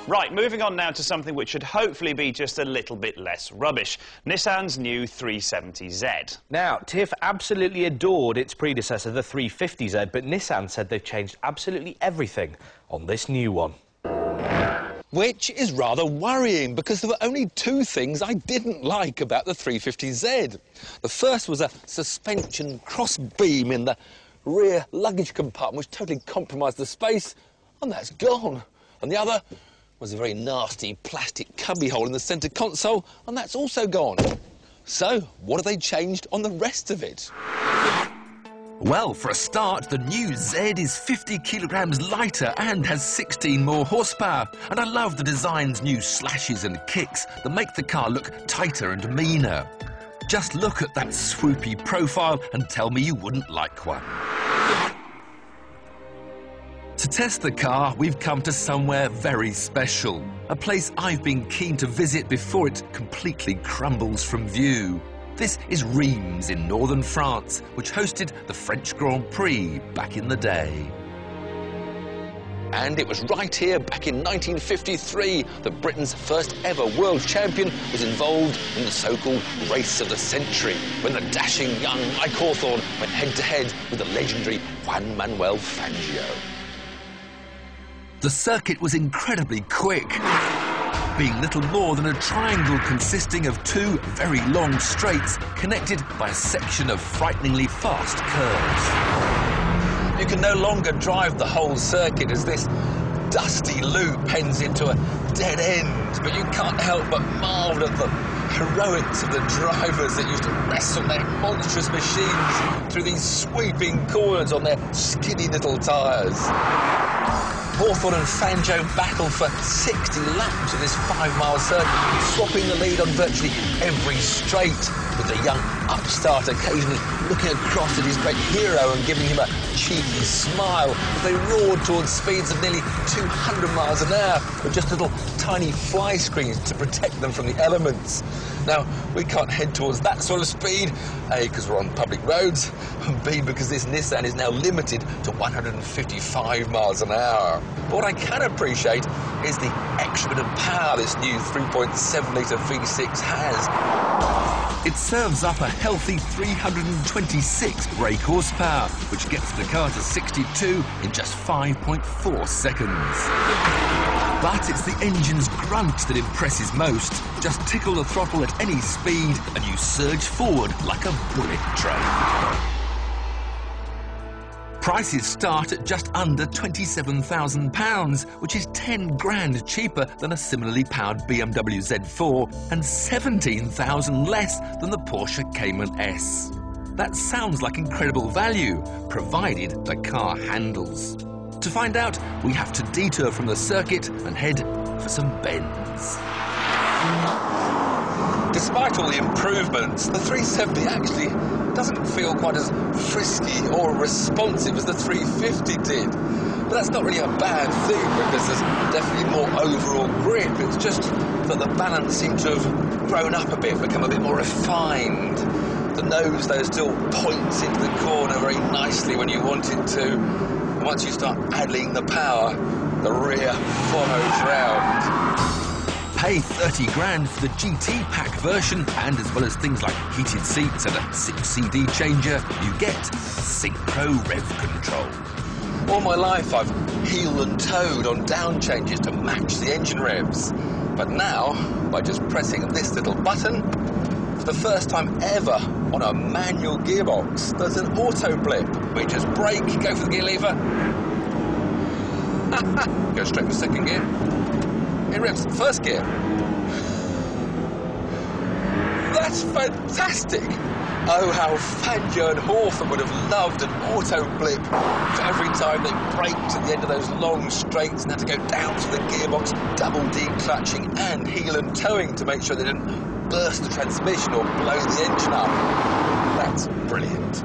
Right, moving on now to something which should hopefully be just a little bit less rubbish. Nissan's new 370Z. Now, Tiff absolutely adored its predecessor, the 350Z, but Nissan said they've changed absolutely everything on this new one. Which is rather worrying, because there were only two things I didn't like about the 350Z. The first was a suspension cross beam in the rear luggage compartment, which totally compromised the space, and that's gone. And the other was a very nasty plastic cubbyhole in the centre console, and that's also gone. So, what have they changed on the rest of it? Well, for a start, the new Z is 50 kilograms lighter and has 16 more horsepower. And I love the design's new slashes and kicks that make the car look tighter and meaner. Just look at that swoopy profile and tell me you wouldn't like one. To test the car, we've come to somewhere very special. A place I've been keen to visit before it completely crumbles from view. This is Reims in northern France, which hosted the French Grand Prix back in the day. And it was right here, back in 1953, that Britain's first ever world champion was involved in the so-called race of the century, when the dashing young Mike Hawthorn went head-to-head with the legendary Juan Manuel Fangio. The circuit was incredibly quick, being little more than a triangle consisting of two very long straights connected by a section of frighteningly fast curves. You can no longer drive the whole circuit as this dusty loop ends into a dead end, but you can't help but marvel at the heroics of the drivers that used to wrestle their monstrous machines through these sweeping corners on their skinny little tyres. Hawthorn and Fangio battled for 60 laps of this 5-mile circuit, swapping the lead on virtually every straight, with the young upstart occasionally looking across at his great hero and giving him a cheeky smile as they roared towards speeds of nearly 200 miles an hour with just little tiny fly screens to protect them from the elements. Now, we can't head towards that sort of speed, A, because we're on public roads, and B, because this Nissan is now limited to 155 miles an hour. But what I can appreciate is the extra bit of power this new 3.7-litre V6 has. It serves up a healthy 326 brake horsepower, which gets the car to 62 in just 5.4 seconds. But it's the engine's grunt that impresses most. Just tickle the throttle at any speed and you surge forward like a bullet train. Prices start at just under £27,000, which is 10 grand cheaper than a similarly powered BMW Z4 and 17,000 less than the Porsche Cayman S. That sounds like incredible value, provided the car handles. To find out, we have to detour from the circuit and head for some bends. Despite all the improvements, the 370 actually doesn't feel quite as frisky or responsive as the 350 did. But that's not really a bad thing, because there's definitely more overall grip. It's just that the balance seemed to have grown up a bit, become a bit more refined. The nose, though, still points into the corner very nicely when you want it to. And once you start adding the power, the rear follows round. Pay 30 grand for the GT pack version, and as well as things like heated seats and a 6 CD changer, you get synchro rev control. All my life I've heel and toed on down changes to match the engine revs. But now, by just pressing this little button, for the first time ever on a manual gearbox, there's an auto blip. We just brake, go for the gear lever, go straight to second gear. It revs first gear. That's fantastic! Oh, how Fangio and Hawthorn would have loved an auto blip for every time they braked at the end of those long straights and had to go down to the gearbox, double declutching and heel and towing to make sure they didn't burst the transmission or blow the engine up. That's brilliant.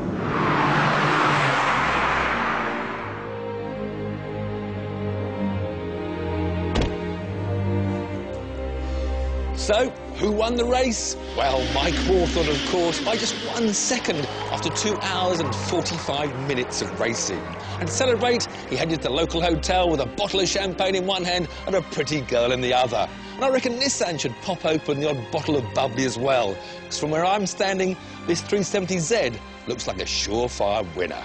So, who won the race? Well, Mike Hawthorne, of course, by just 1 second after 2 hours and 45 minutes of racing. And to celebrate, he headed to the local hotel with a bottle of champagne in one hand and a pretty girl in the other. And I reckon Nissan should pop open the odd bottle of bubbly as well, because from where I'm standing, this 370Z looks like a surefire winner.